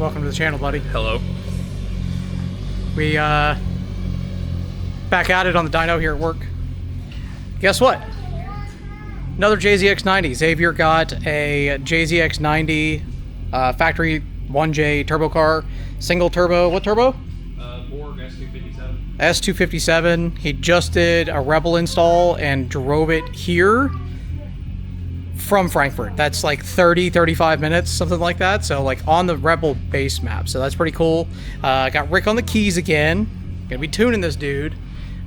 welcome to the channel, buddy. Hello. We back at it on the dyno here at work. Guess what? Another JZX90. Xavier got a JZX90 factory 1J turbo car, single turbo. What turbo? Borg S257. S257. He just did a Rebel install and drove it here from Frankfurt. That's like 30-35 minutes, something like that. So like on the Rebel base map. So that's pretty cool. Got Rick on the keys again. Gonna be tuning this dude.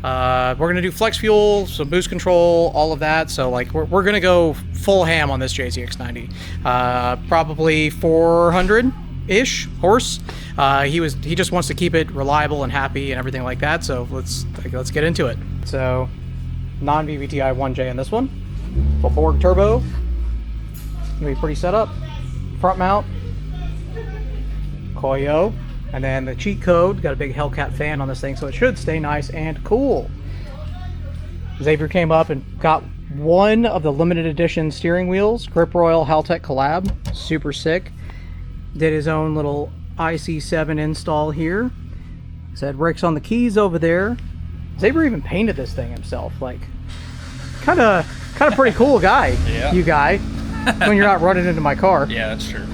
We're gonna do flex fuel, some boost control, all of that. So like we're gonna go full ham on this JZX90. Probably 400-ish horse. He just wants to keep it reliable and happy and everything like that. So let's get into it. So non-vvti 1J in this one. Full Borg turbo. Gonna be pretty set up. Front mount. Koyo. And then the cheat code, got a big Hellcat fan on this thing, so it should stay nice and cool. Xavier came up and got one of the limited edition steering wheels, Grip Royal Haltech collab, super sick. Did his own little IC7 install here. Said Rick's on the keys over there. Xavier even painted this thing himself, like kind of pretty cool guy. Yeah. You guy, when you're not running into my car. Yeah, that's true.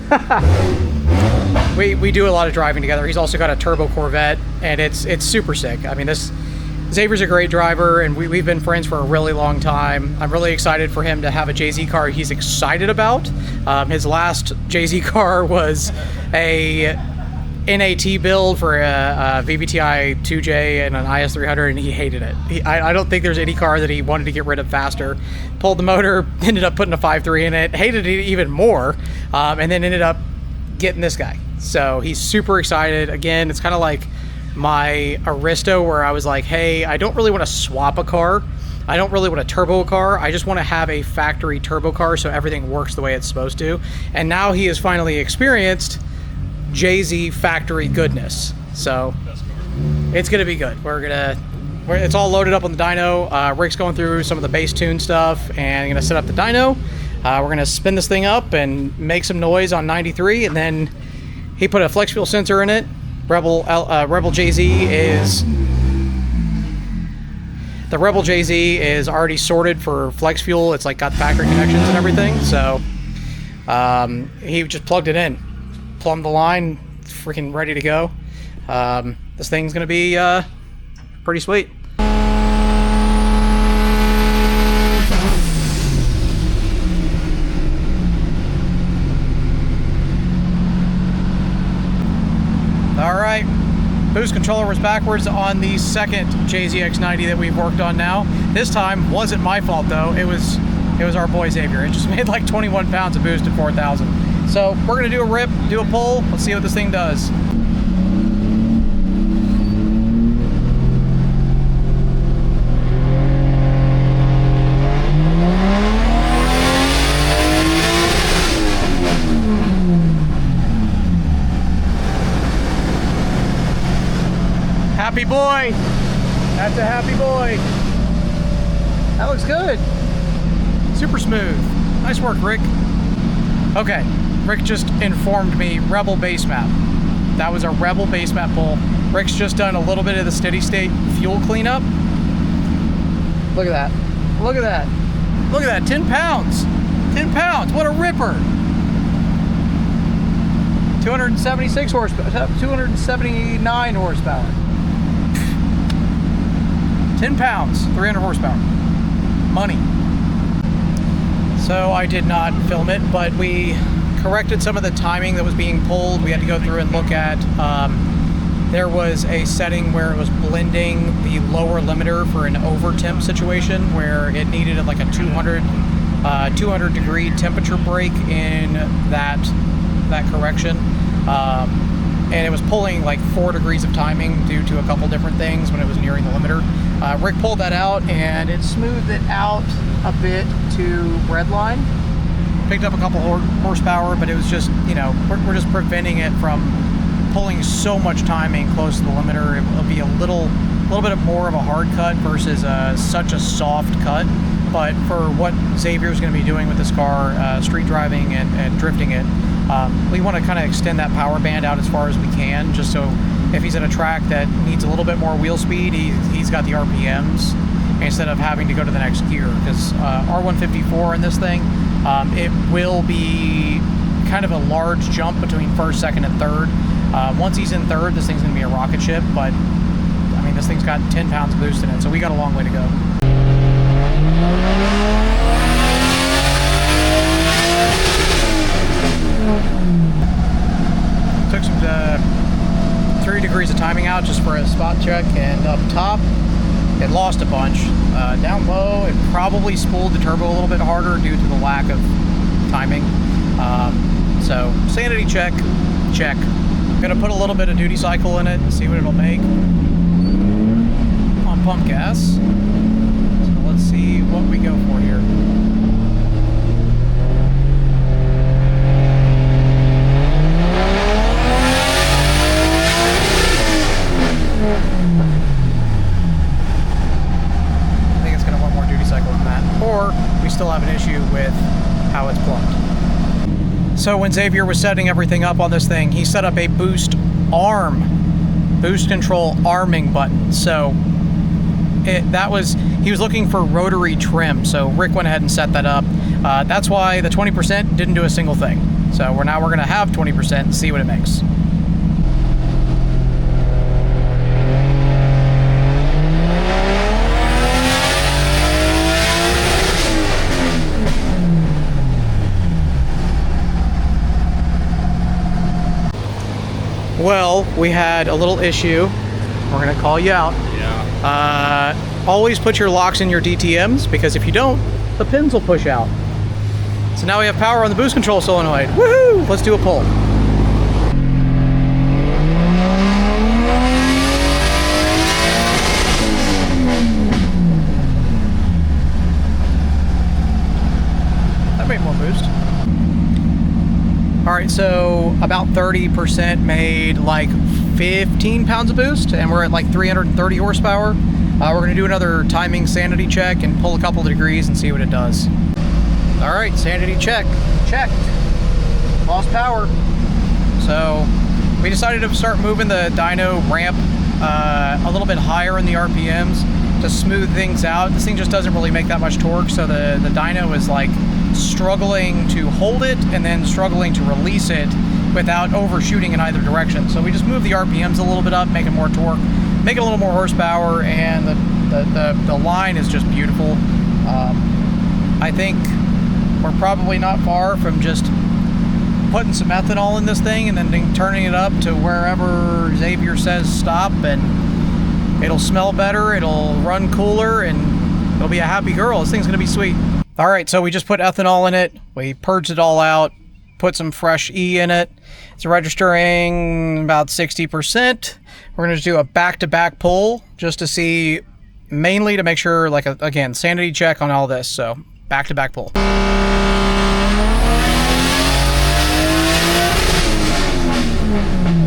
We do a lot of driving together. He's also got a turbo Corvette, and it's super sick. I mean, Xavier's a great driver, and we've been friends for a really long time. I'm really excited for him to have a JZ car he's excited about. His last JZ car was a NAT build for a VVTi 2J and an IS300, and he hated it. I don't think there's any car that he wanted to get rid of faster. Pulled the motor, ended up putting a 5.3 in it, hated it even more, and then ended up getting this guy. So he's super excited. Again, it's kind of like my Aristo, where I was like, hey, I don't really want to swap a car. I don't really want to turbo a car. I just want to have a factory turbo car so everything works the way it's supposed to. And now he has finally experienced JZ factory goodness. So it's going to be good. It's all loaded up on the dyno. Rick's going through some of the base tune stuff and going to set up the dyno. We're going to spin this thing up and make some noise on 93, and then he put a flex fuel sensor in it. Rebel JZ is already sorted for flex fuel. It's like got factory connections and everything. So he just plugged it in, plumbed the line, freaking ready to go. This thing's going to be pretty sweet. Alright, boost controller was backwards on the second JZX90 that we've worked on now. This time wasn't my fault though, it was our boy Xavier. It just made like 21 pounds of boost at 4,000. So we're going to do a rip, do a pull, let's see what this thing does. Happy boy. That's a happy boy. That looks good. Super smooth. Nice work, Rick. Okay, Rick just informed me Rebel base map. That was a Rebel base map pull. Rick's just done a little bit of the steady state fuel cleanup. Look at that. Look at that. Look at that. 10 pounds. 10 pounds. What a ripper. 276 horsepower. 279 horsepower. 10 pounds, 300 horsepower. Money. So I did not film it, but we corrected some of the timing that was being pulled. We had to go through and look at, there was a setting where it was blending the lower limiter for an over temp situation where it needed like a 200 degree temperature break in that correction. And it was pulling like 4 degrees of timing due to a couple different things when it was nearing the limiter. Rick pulled that out and it smoothed it out a bit to redline. Picked up a couple horsepower, but it was just, you know, we're just preventing it from pulling so much timing close to the limiter. It'll be a little bit more of a hard cut versus such a soft cut. But for what Xavier's going to be doing with this car, street driving and drifting it, We want to kind of extend that power band out as far as we can, just so if he's at a track that needs a little bit more wheel speed, he's got the RPMs instead of having to go to the next gear. Because R154 in this thing, it will be kind of a large jump between first, second, and third. Once he's in third, this thing's going to be a rocket ship, but I mean, this thing's got 10 pounds of boost in it, so we got a long way to go. Took some 3 degrees of timing out just for a spot check, and up top it lost a bunch. Down low it probably spooled the turbo a little bit harder due to the lack of timing. So sanity check. I'm gonna put a little bit of duty cycle in it and see what it'll make on pump gas. So let's see what we go for here. I think it's gonna want more duty cycle than that, or we still have an issue with how it's plumbed. So when Xavier was setting everything up on this thing, he set up a boost control arming button. So he was looking for rotary trim. So Rick went ahead and set that up. That's why the 20% didn't do a single thing. So we're gonna have 20% and see what it makes. Well, we had a little issue. We're gonna call you out. Yeah. Always put your locks in your DTMs, because if you don't, the pins will push out. So now we have power on the boost control solenoid. Woohoo! Let's do a pull. That made more boost. All right, so about 30% made like 15 pounds of boost, and we're at like 330 horsepower. We're gonna do another timing sanity check and pull a couple of degrees and see what it does. All right, sanity check, checked. Lost power. So we decided to start moving the dyno ramp a little bit higher in the RPMs to smooth things out. This thing just doesn't really make that much torque, so the dyno is like struggling to hold it and then struggling to release it without overshooting in either direction. So we just move the RPMs a little bit up, make it more torque, make it a little more horsepower, and the line is just beautiful. I think we're probably not far from just putting some ethanol in this thing and then turning it up to wherever Xavier says stop, and it'll smell better, it'll run cooler, and it'll be a happy girl. This thing's gonna be sweet. All right, so we just put ethanol in it. We purged it all out, put some fresh E in it. It's registering about 60%. We're gonna just do a back-to-back pull just to see, mainly to make sure, like, again, sanity check on all this. So back-to-back pull.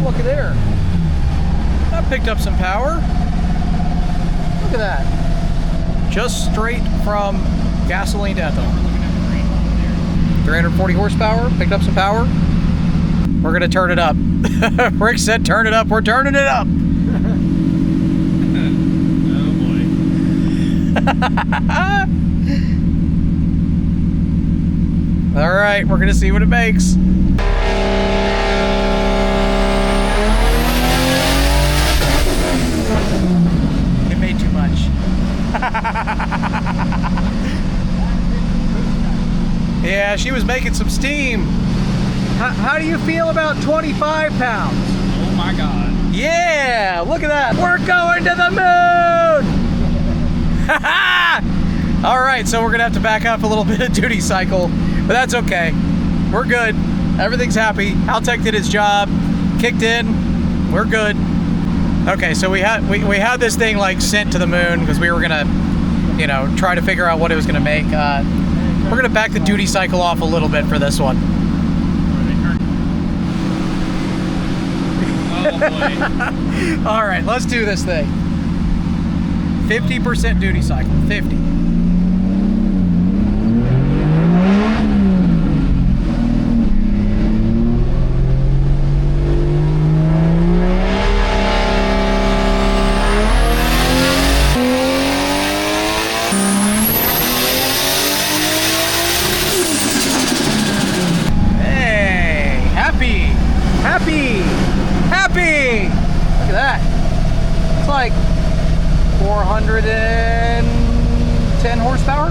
Look at there. That picked up some power. Look at that. Just straight from gasoline to ethanol. 340 horsepower, picked up some power. We're gonna turn it up. Rick said turn it up, we're turning it up. Oh boy. All right, we're gonna see what it makes. It made too much. Yeah, she was making some steam. How do you feel about 25 pounds? Oh my god. Yeah, look at that. We're going to the moon. All right, so we're gonna have to back up a little bit of duty cycle, but that's okay. We're good. Everything's happy. Haltech did its job, kicked in. We're good. Okay, so we had this thing like sent to the moon because we were gonna, you know, try to figure out what it was gonna make. We're gonna back the duty cycle off a little bit for this one. Oh boy. All right, let's do this thing. 50% duty cycle, 50. 410 horsepower,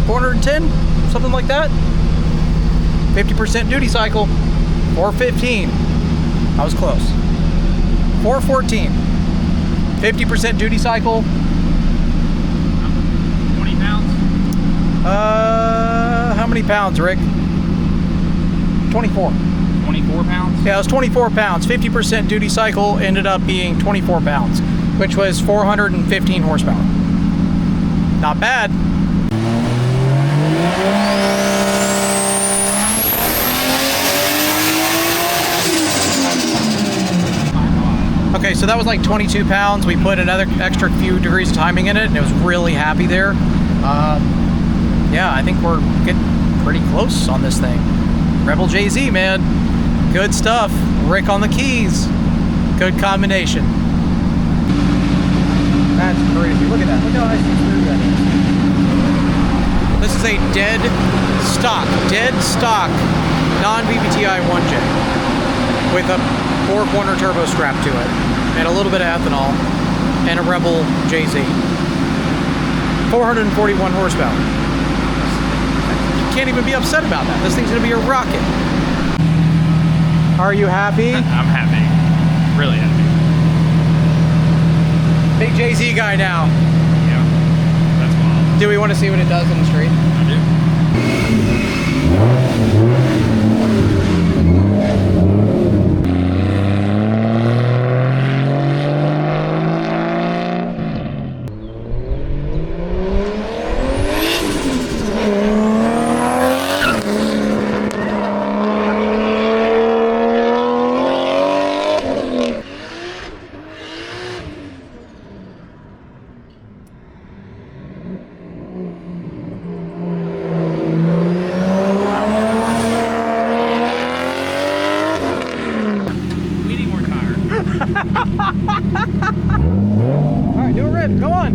410, something like that. 50% duty cycle, 415. I was close. 414. 50% duty cycle. 20 pounds? How many pounds, Rick? 24. 24 pounds? Yeah, it was 24 pounds. 50% duty cycle ended up being 24 pounds, which was 415 horsepower. Not bad. Okay, so that was like 22 pounds. We put another extra few degrees of timing in it, and it was really happy there. Yeah, I think we're getting pretty close on this thing. Rebel JZ, man. Good stuff. Rick on the keys. Good combination. That's crazy. Look at that. Look how nice and smooth that is. This is a dead stock non-vvti 1J with a 4-corner turbo strap to it and a little bit of ethanol and a Rebel JZ. 441 horsepower. You can't even be upset about that. This thing's gonna be a rocket. Are you happy? I'm happy. Really happy. Big JZ guy now. Yeah. That's wild. Do we want to see what it does in the street? I do. All right, do a rip. Go on.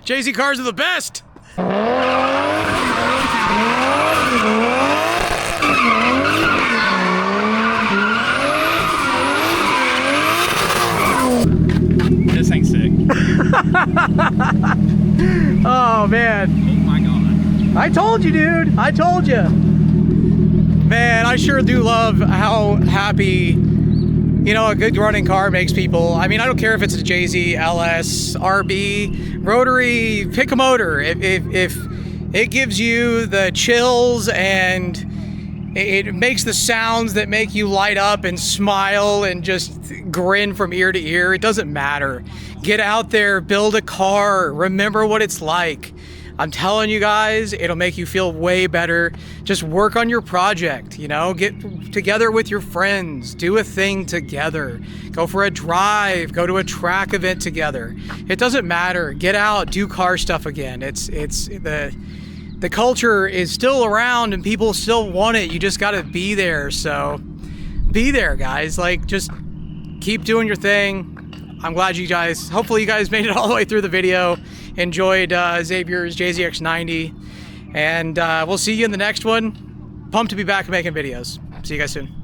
JZ cars are the best. This thing's sick. Oh man. Oh my god. I told you, dude. I told you. Man, I sure do love how happy, you know, a good running car makes people. I mean, I don't care if it's a JZ, LS, RB, rotary, pick a motor. If it gives you the chills and it makes the sounds that make you light up and smile and just grin from ear to ear, it doesn't matter. Get out there, build a car, remember what it's like. I'm telling you guys, it'll make you feel way better. Just work on your project, you know, get together with your friends, do a thing together, go for a drive, go to a track event together. It doesn't matter. Get out, do car stuff again. It's the culture is still around and people still want it. You just got to be there. So be there, guys. Like, just keep doing your thing. I'm glad you guys, hopefully you guys made it all the way through the video, enjoyed Xavier's JZX90, and we'll see you in the next one. Pumped to be back making videos. See you guys soon.